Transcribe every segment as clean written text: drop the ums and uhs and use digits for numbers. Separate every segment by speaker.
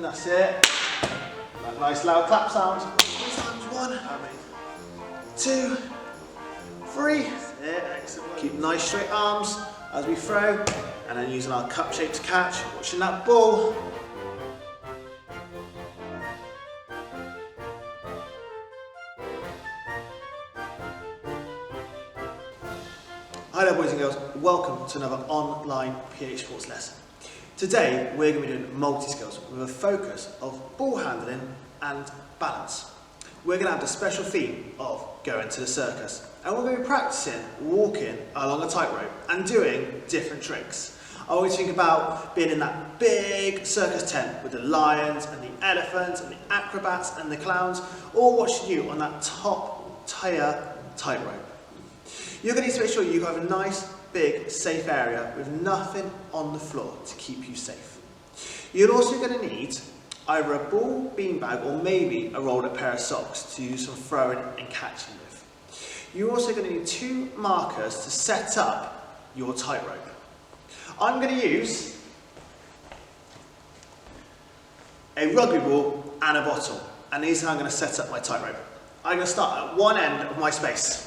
Speaker 1: That's it. That nice loud clap sound. 1, 2, 3. That's it. Excellent. Keep nice straight arms as we throw, and then using our cup shape to catch, watching that ball. Hi there boys and girls, welcome to another online PH sports lesson. Today we're going to be doing multi-skills with a focus of ball handling and balance. We're going to have the special theme of going to the circus, and we're going to be practicing walking along a tightrope and doing different tricks. I always think about being in that big circus tent with the lions and the elephants and the acrobats and the clowns all watching you on that top tier tightrope. You're going to need to make sure you have a nice, big, safe area with nothing on the floor to keep you safe. You're also going to need either a ball beanbag or maybe a rolled up pair of socks to use some throwing and catching with. You're also going to need 2 markers to set up your tightrope. I'm going to use a rugby ball and a bottle, and these are how I'm going to set up my tightrope. I'm going to start at one end of my space.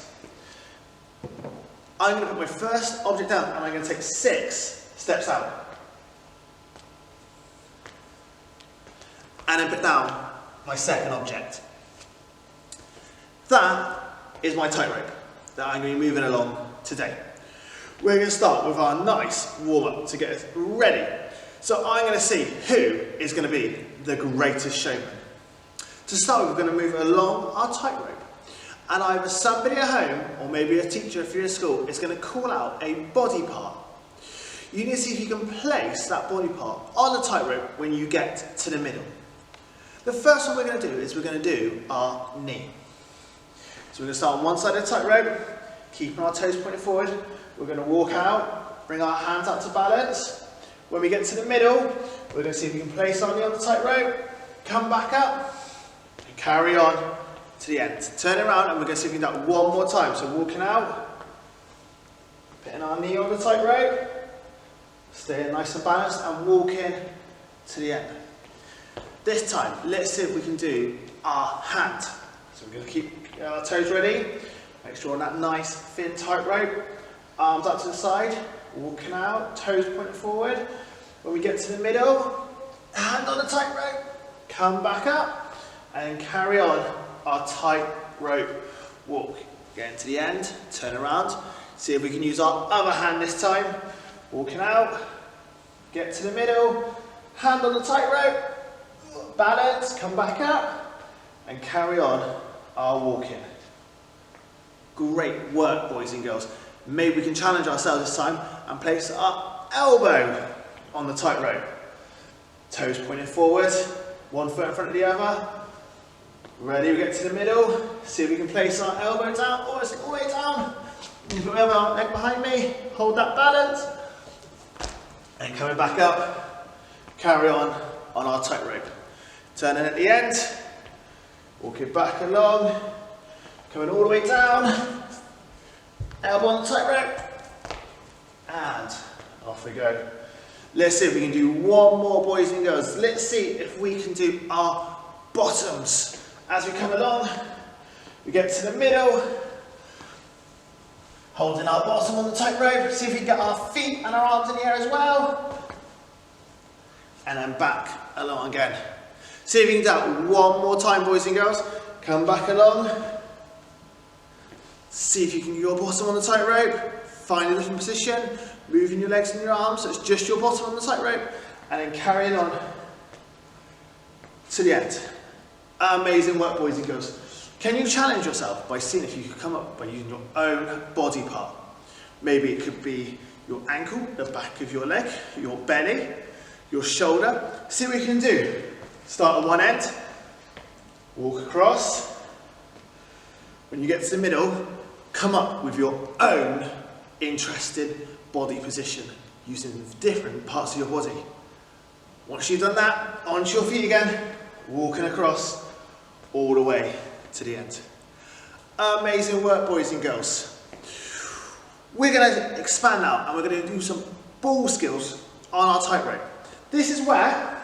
Speaker 1: I'm going to put my first object down and I'm going to take 6 steps out. And then put down my second object. That is my tightrope that I'm going to be moving along today. We're going to start with our nice warm-up to get us ready. So I'm going to see who is going to be the greatest showman. To start with, we're going to move along our tightrope. And either somebody at home, or maybe a teacher if you're in school, is going to call out a body part. You need to see if you can place that body part on the tightrope when you get to the middle. The first one we're going to do is we're going to do our knee. So we're going to start on one side of the tightrope, keeping our toes pointed forward. We're going to walk out, bring our hands out to balance. When we get to the middle, we're going to see if we can place our knee on the tightrope, come back up, and carry on to the end. Turn it around and we're going to see if we can do that one more time. So walking out, putting our knee on the tightrope, staying nice and balanced and walking to the end. This time, let's see if we can do our hand. So we're going to keep our toes ready, make sure on that nice thin tightrope, arms up to the side, walking out, toes pointed forward. When we get to the middle, hand on the tightrope, come back up and carry on our tightrope walk. Getting to the end, turn around, see if we can use our other hand this time. Walking out, get to the middle, hand on the tightrope, balance, come back up, and carry on our walking. Great work, boys and girls. Maybe we can challenge ourselves this time and place our elbow on the tightrope. Toes pointing forward, one foot in front of the other. Ready, we get to the middle, see if we can place our elbow down, almost all the way down. Put my other leg behind me, hold that balance. And coming back up, carry on our tightrope. Turning at the end, walking back along, coming all the way down, elbow on the tightrope, and off we go. Let's see if we can do one more, boys and girls. Let's see if we can do our bottoms. As we come along, we get to the middle, holding our bottom on the tightrope, see if we can get our feet and our arms in the air as well. And then back along again. See if you can do that one more time, boys and girls. Come back along. See if you can get your bottom on the tightrope. Find a different position, moving your legs and your arms, so it's just your bottom on the tightrope, and then carrying on to the end. Amazing work, boys and girls. Can you challenge yourself by seeing if you can come up by using your own body part? Maybe it could be your ankle, the back of your leg, your belly, your shoulder. See what you can do. Start at one end, walk across. When you get to the middle, come up with your own interested body position using different parts of your body. Once you've done that, onto your feet again, walking across all the way to the end. Amazing work, boys and girls. We're going to expand now and we're going to do some ball skills on our tightrope. This is where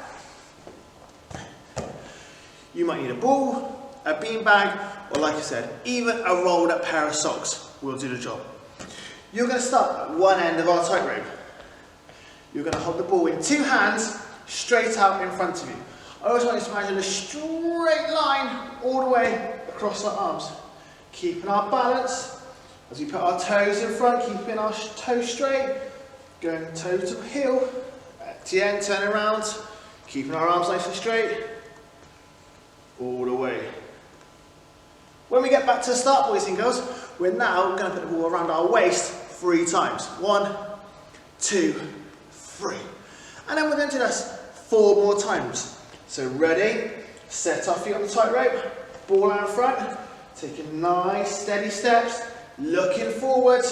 Speaker 1: You might need a ball, a beanbag, or like I said, even a rolled up pair of socks will do the job. You're going to start at one end of our tightrope. You're going to hold the ball in two hands, straight out in front of you. I always want you to imagine a straight line all the way across our arms. Keeping our balance as we put our toes in front, keeping our toes straight, going toe to heel, at the end, turn around, keeping our arms nice and straight, all the way. When we get back to the start, boys and girls, we're now going to put the ball around our waist 3 times. 1, 2, 3. And then we're going to do this 4 more times. So ready, set our feet on the tightrope, ball out in front, taking nice steady steps, looking forward.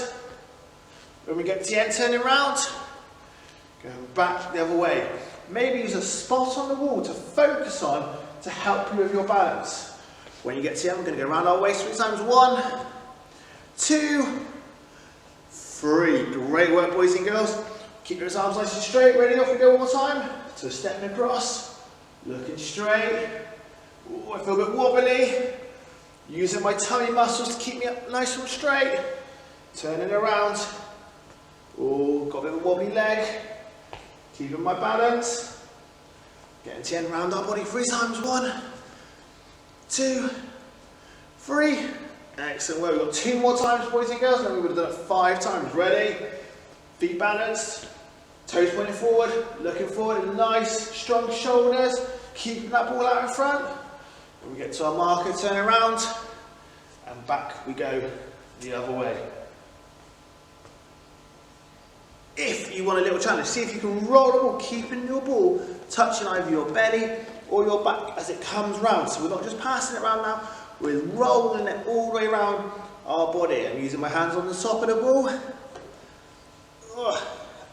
Speaker 1: When we get to the end, turning around, going back the other way. Maybe use a spot on the wall to focus on to help you with your balance. When you get to the end, we're going to go around our waist 3 times. 1, 2, 3. Great work, boys and girls. Keep your arms nice and straight. Ready? Off we go one more time. So stepping across, looking straight. Ooh, I feel a bit wobbly. Using my tummy muscles to keep me up nice and straight. Turning around. Ooh, got a bit of a wobbly leg. Keeping my balance. Getting to the end, round our body 3 times. 1, 2, 3. Excellent. Well, we've got 2 more times, boys and girls, and we would have done it 5 times. Ready? Feet balanced. Toes pointing forward. Looking forward. Nice, strong shoulders. Keeping that ball out in front. When we get to our marker, turn around. And back we go the other way. If you want a little challenge, see if you can roll the ball, keeping your ball touching either your belly or your back as it comes round. So we're not just passing it around now, we're rolling it all the way around our body. I'm using my hands on the top of the ball.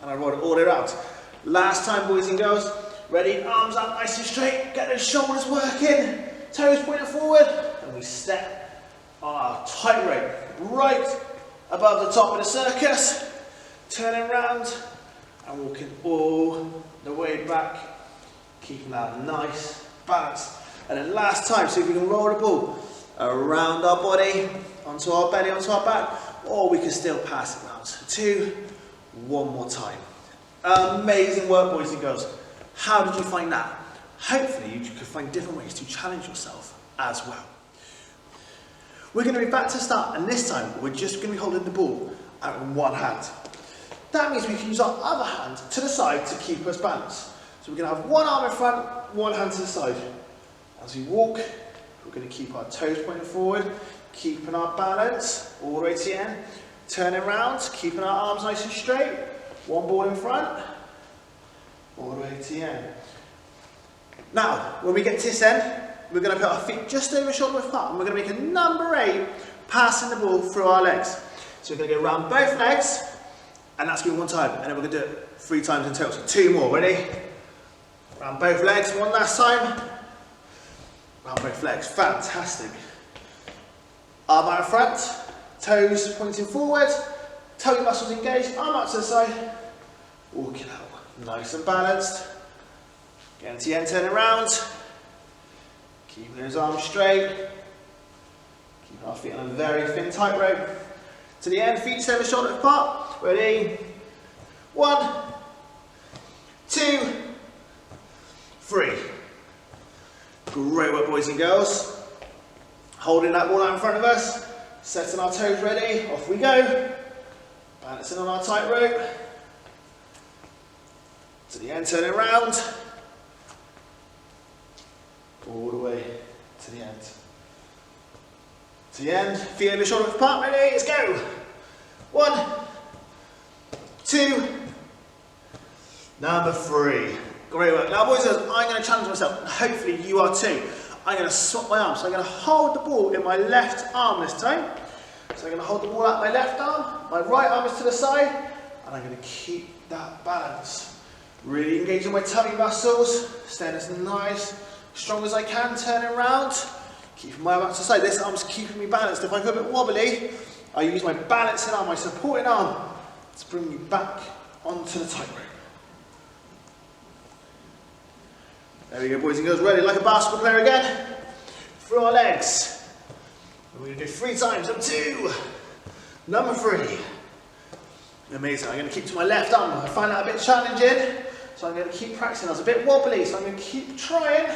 Speaker 1: And I roll it all the way around. Last time, boys and girls. Ready? Arms up nice and straight. Get those shoulders working. Toes pointing forward. And we step on our tightrope right above the top of the circus. Turning around and walking all the way back, keeping that nice balance. And then last time, see if we can roll the ball around our body, onto our belly, onto our back, or we can still pass it around. So 2, 1 more time. Amazing work, boys and girls. How did you find that? Hopefully you could find different ways to challenge yourself as well. We're going to be back to start, and this time we're just going to be holding the ball out in one hand. That means we can use our other hand to the side to keep us balanced. So we're going to have one arm in front, one hand to the side. As we walk, we're going to keep our toes pointing forward, keeping our balance all the way to the end. Turning around, keeping our arms nice and straight. One ball in front, all the way to the end. Now, when we get to this end, we're going to put our feet just over shoulder width apart, and we're going to make a number 8, passing the ball through our legs. So we're going to go around both legs, and that's going to be 1 time, and then we're going to do it 3 times in total. So 2 more, ready? Round both legs, 1 last time. Round both legs, fantastic. Arm out in front, toes pointing forward, tummy muscles engaged, arm out to the side. Walking out, nice and balanced. Getting to the end, turning around. Keeping those arms straight. Keeping our feet on a very thin tightrope. To the end, feet over shoulder apart. Ready? 1, 2, 3. Great work, boys and girls. Holding that ball out in front of us. Setting our toes ready. Off we go. Balancing on our tightrope. To the end, turning around. All the way to the end. To the end, feet over shoulder apart, ready, let's go. 1, 2, number 3. Great work. Now, boys and girls, I'm going to challenge myself, and hopefully you are too. I'm going to swap my arms. So I'm going to hold the ball in my left arm this time. So I'm going to hold the ball out my left arm, my right arm is to the side, and I'm going to keep that balance. Really engaging my tummy muscles, staying as nice, strong as I can, turning around, keeping my arm out to the side. This arm's keeping me balanced. If I feel a bit wobbly, I use my balancing arm, my supporting arm, to bring me back onto the tightrope. There we go, boys and girls, ready like a basketball player again. through our legs. And we're going to do 3 times. Number 2. Number 3. Amazing. I'm going to keep to my left arm. I find that a bit challenging, so I'm going to keep practicing. I was a bit wobbly, so I'm going to keep trying,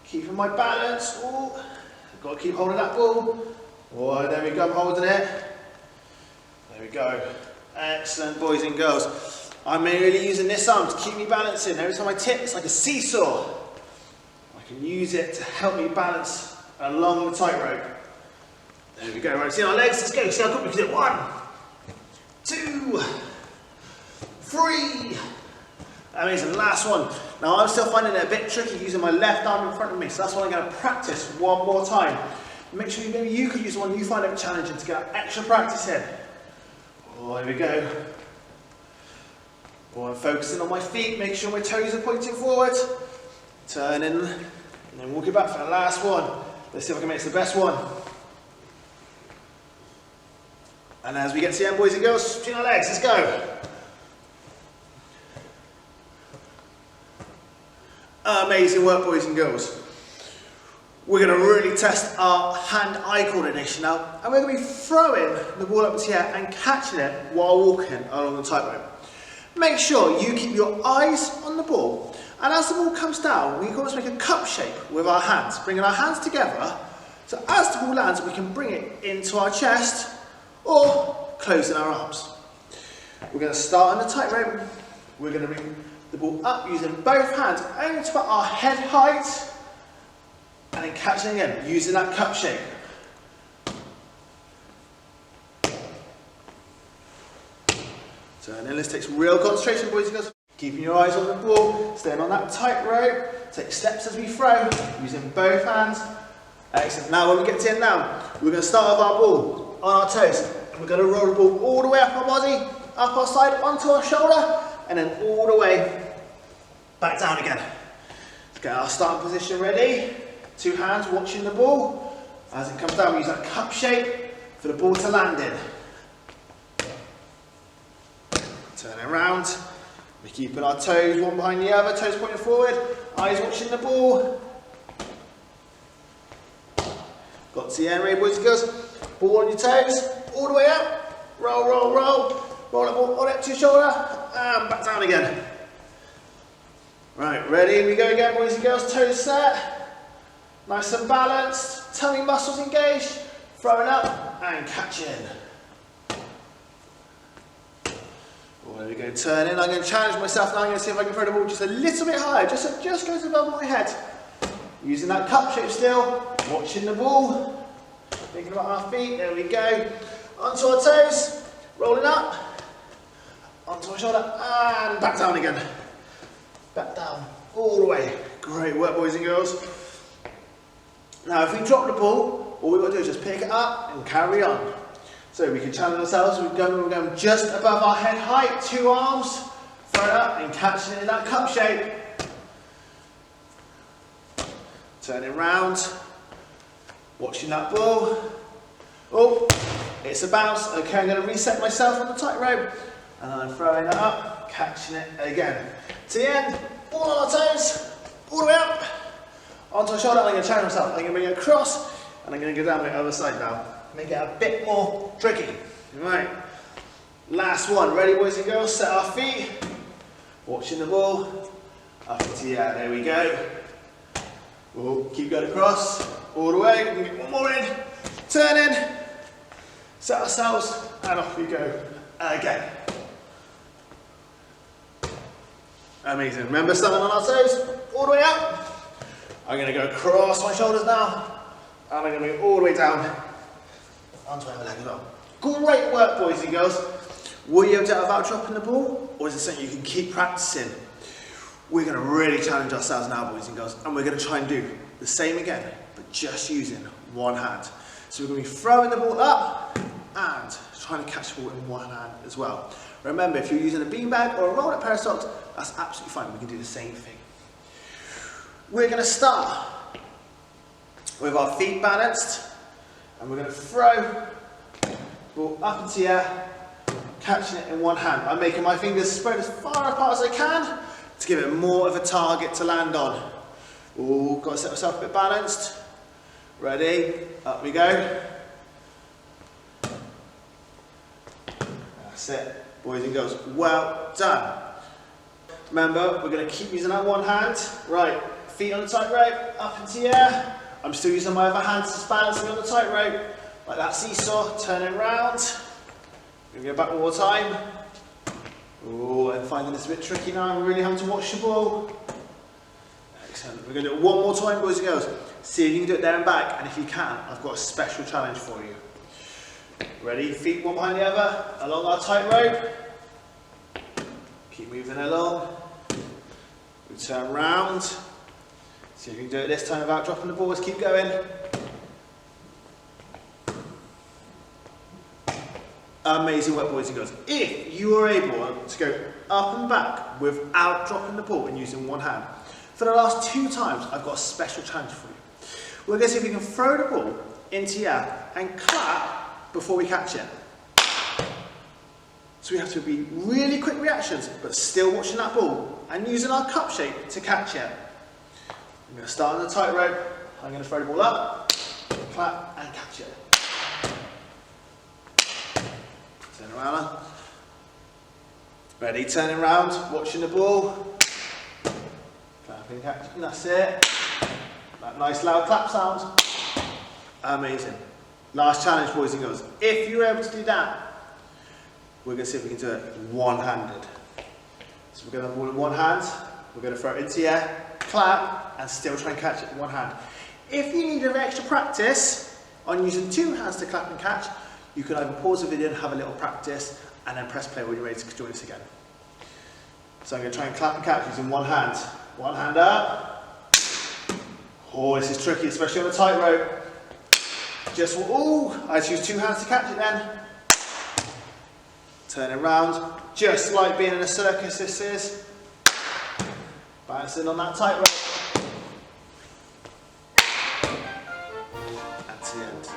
Speaker 1: keeping my balance. Oh, I've got to keep holding that ball. Oh, there we go. I'm holding it. There we go. Excellent, boys and girls. I'm really using this arm to keep me balancing. Every time I tip, it's like a seesaw. I can use it to help me balance along the tightrope. There we go. Right, see our legs. Let's go. See how quick we can do it. 1, 2, 3. Amazing. Last one. Now I'm still finding it a bit tricky using my left arm in front of me, so that's what I'm going to practice one more time. Make sure maybe you could use the one you find it challenging to get extra practice in. Oh, here we go. Oh, I'm focusing on my feet, making sure my toes are pointing forward. Turning, and then walking back for the last one. Let's see if I can make this the best one. And as we get to the end, boys and girls, between our legs, let's go. Amazing work, boys and girls. We're going to really test our hand-eye coordination now, and we're going to be throwing the ball up into the air and catching it while walking along the tightrope. Make sure you keep your eyes on the ball, and as the ball comes down, we can almost make a cup shape with our hands, bringing our hands together, so as the ball lands, we can bring it into our chest or closing our arms. We're going to start on the tightrope. We're going to bring the ball up using both hands only to about our head height, and then catching it again using that cup shape. So then let's take some real concentration, boys and girls. Keeping your eyes on the ball, staying on that tight rope. Take steps as we throw, using both hands. Excellent. Now when we get to the end now, we're going to start with our ball on our toes. And we're going to roll the ball all the way up our body, up our side, onto our shoulder, and then all the way back down again. Let's get our starting position ready. 2 hands watching the ball. As it comes down, we use that cup shape for the ball to land in. Turn it around. We're keeping our toes one behind the other, toes pointing forward, eyes watching the ball. Got to the end ready, boys and girls. Ball on your toes, all the way up. Roll, roll, roll. Roll the ball all up to your shoulder, and back down again. Right, ready? Here we go again, boys and girls. Toes set. Nice and balanced, tummy muscles engaged, throwing up and catching. Oh, there we go, turning. I'm going to challenge myself now. I'm going to see if I can throw the ball just a little bit higher, just so it just goes above my head. Using that cup shape still, watching the ball, thinking about our feet. There we go. Onto our toes, rolling up, onto our shoulder, and back down again. Back down, all the way. Great work, boys and girls. Now if we drop the ball, all we've got to do is just pick it up and carry on. So we can challenge ourselves, we're going just above our head height, 2 arms, throw it up and catching it in that cup shape. Turning round, watching that ball. Oh, it's a bounce. Okay, I'm going to reset myself on the tightrope, and I'm throwing it up, catching it again. To the end, ball on our toes, all the way up. Onto our shoulder, I'm going to challenge myself. I'm going to bring it across, and I'm going to go down the other side now. Make it a bit more tricky. Right, last one. Ready, boys and girls? Set our feet. Watching the ball. Up into the air. There we go. We'll keep going across. All the way. We can get one more in. Turn in. Set ourselves, and off we go again. Amazing. Remember, standing on our toes, all the way up. I'm going to go across my shoulders now, and I'm going to go all the way down onto my other leg as well. Great work, boys and girls. Will you able to do it without dropping the ball, or is it something you can keep practicing? We're going to really challenge ourselves now, boys and girls, and we're going to try and do the same again, but just using one hand. So we're going to be throwing the ball up and trying to catch the ball in one hand as well. Remember, if you're using a beanbag or a rolled up pair of socks, that's absolutely fine. We can do the same thing. We're going to start with our feet balanced, and we're going to throw the ball up into the air, catching it in one hand. I'm making my fingers spread as far apart as I can to give it more of a target to land on. Ooh, got to set myself a bit balanced. Ready? Up we go. That's it, boys and girls. Well done. Remember, we're going to keep using that one hand. Right, feet on the tightrope, up into the air. I'm still using my other hand to balance me on the tightrope. Like that seesaw, turning round. We're going to go back one more time. Oh, I'm finding this a bit tricky now. I'm really having to watch the ball. Excellent. We're going to do it one more time, boys and girls. See if you can do it there and back. And if you can, I've got a special challenge for you. Ready? Feet one behind the other, along our tightrope. Keep moving along. We turn round. See if you can do it this time without dropping the ball. Let's keep going. Amazing work, boys and girls. If you are able to go up and back without dropping the ball and using one hand, for the last 2 times, I've got a special challenge for you. We're going to see if we can throw the ball into the air and clap before we catch it. So we have to be really quick reactions, but still watching that ball and using our cup shape to catch it. I'm going to start on the tightrope. I'm going to throw the ball up, clap and catch it. Turn around. Ready, turning around, watching the ball. Clapping, catching, that's it. That nice loud clap sound. Amazing. Last challenge, boys and girls. If you're able to do that, we're going to see if we can do it one-handed. So we're going to have the ball in one hand, we're going to throw it into the air, clap, and still try and catch it in one hand. If you need a bit extra practice on using 2 hands to clap and catch, you can either pause the video and have a little practice, and then press play when you're ready to join us again. So I'm going to try and clap and catch using one hand. One hand up. Oh, this is tricky, especially on a tightrope. Just, oh, I just use 2 hands to catch it then. Turn it around, just like being in a circus this is. Bouncing on that tightrope. And to the end.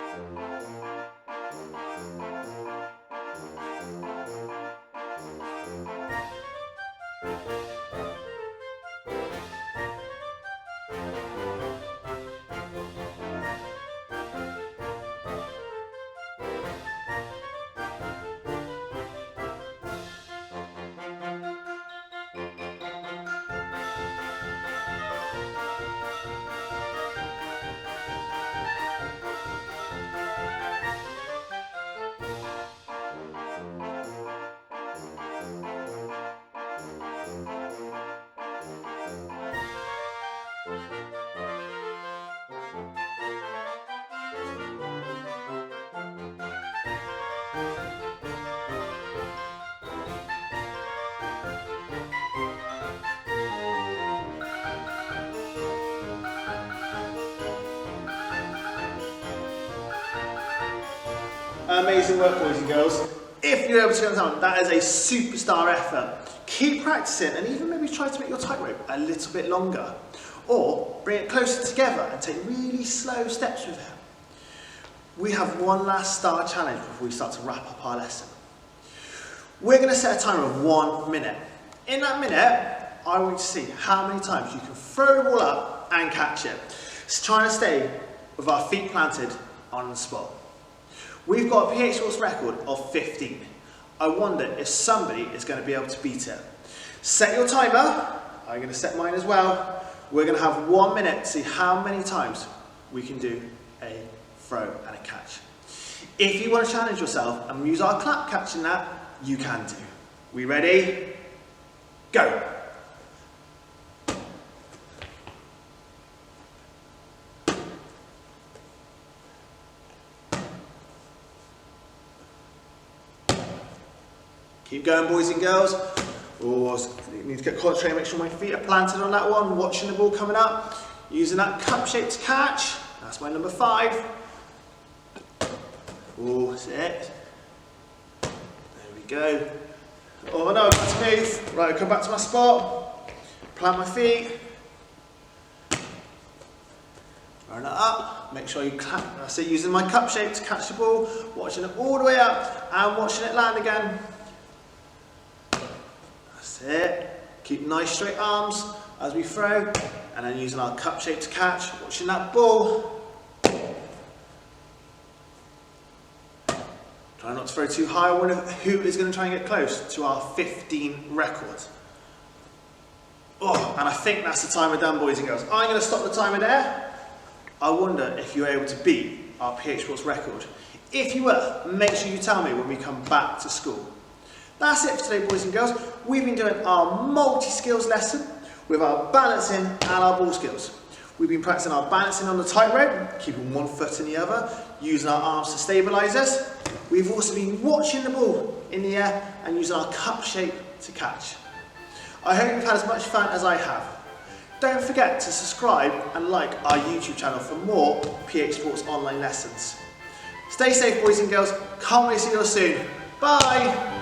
Speaker 1: Amazing work, boys and girls. If you're able to go down, that is a superstar effort. Keep practicing and even maybe try to make your tightrope a little bit longer. Or bring it closer together and take really slow steps with it. We have one last star challenge before we start to wrap up our lesson. We're going to set a timer of 1 minute. In that minute, I want you to see how many times you can throw the ball up and catch it. So trying to stay with our feet planted on the spot. We've got a PH Sports record of 15. I wonder if somebody is going to be able to beat it. Set your timer. I'm going to set mine as well. We're going to have 1 minute to see how many times we can do a throw and a catch. If you want to challenge yourself and use our clap catching that, you can do. We ready? Go! Keep going, boys and girls. Oh, need to get concentrated, make sure my feet are planted on that one, watching the ball coming up, using that cup shape to catch. That's my number 5. Oh, that's it. There we go. Oh no, that's move. Right, I'll come back to my spot, plant my feet, run it up, make sure you clap. That's it, using my cup shape to catch the ball, watching it all the way up and watching it land again. That's it. Keep nice straight arms as we throw, and then using our cup shape to catch, watching that ball. Try not to throw too high. I wonder who is going to try and get close to our 15 record. Oh, and I think that's the timer done, boys and girls. I'm going to stop the timer there. I wonder if you're able to beat our PH Sports record. If you were, make sure you tell me when we come back to school. That's it for today, boys and girls. We've been doing our multi-skills lesson with our balancing and our ball skills. We've been practicing our balancing on the tightrope, keeping one foot in the other, using our arms to stabilise us. We've also been watching the ball in the air and using our cup shape to catch. I hope you've had as much fun as I have. Don't forget to subscribe and like our YouTube channel for more PH Sports online lessons. Stay safe, boys and girls. Can't wait to see you all soon. Bye!